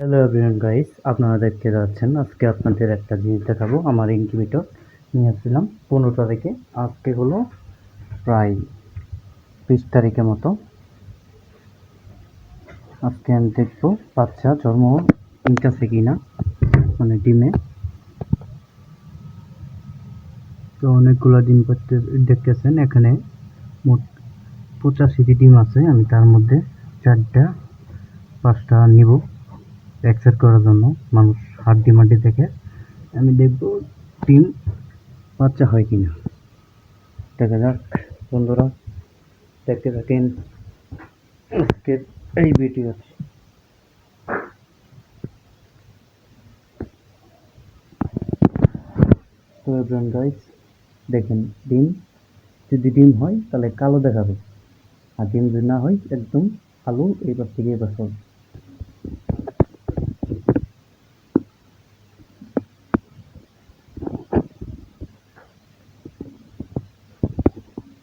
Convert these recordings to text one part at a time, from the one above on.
Hello everyone guys, আপনারা দেখতে যাচ্ছেন। আজকে আপনাদের একটা জিনিস দেখাবো। আমার ইনকিউবেটর নিয়ে আসছিলাম 15 তারিখে। আজকে হলো প্রায় 20 তারিখের মতো। আজকে আমি দেখবো বাচ্চা জন্ম নিতেছে কিনা, মানে ডিমে। তো অনেকগুলো ডিম দেখতেছেন এখানে। মোট 85টি ডিম আছে। আমি তার মধ্যে 4টা 5টা নিব অ্যাকসেপ্ট করার জন্য। মানুষ হাড্ডি মাড্ডি থেকে আমি দেখবো ডিম বাচ্চা হয় কিনা। দেখা যাক বন্ধুরা, দেখতে থাকেন আজকের এই ভিডিও। তো এভরিওয়ান গাইস, দেখেন যদি ডিম হয় তাহলে কালো দেখাবে, আর ডিম যদি না হয় একদম কালো। এইবার থেকে এবার সব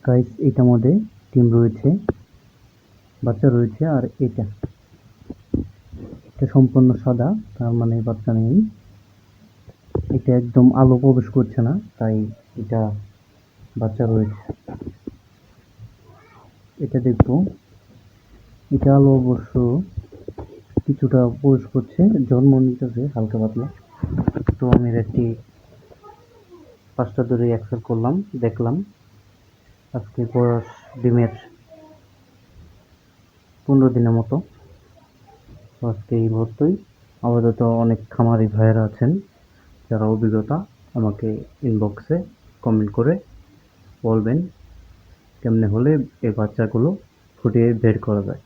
গাইস, এটার মধ্যে ডিম রয়েছে, বাচ্চা রয়েছে। আর এটা সম্পূর্ণ সাদা, তার মানে বাচ্চা নেই। এটা একদম আলো প্রবেশ করছে না, তাই এটা বাচ্চা রয়েছে। এটা দেখবো, এটা আলো অবশ্য কিছুটা প্রবেশ করছে, জন্ম নিতেছে হালকা পাতলা। তো আমি একটি 5টা ধরে অ্যাকসেপ্ট করলাম, দেখলাম আজকে বয়স ডিমের 15 দিনের মতো। তো আজকে এই মুহূর্তেই আপাতত অনেক খামারি ভাইয়েরা আছেন যারা অভিজ্ঞতা, আমাকে ইনবক্সে কমেন্ট করে বলবেন কেমনে হলে এই বাচ্চাগুলো ফুটিয়ে বের করা যায়।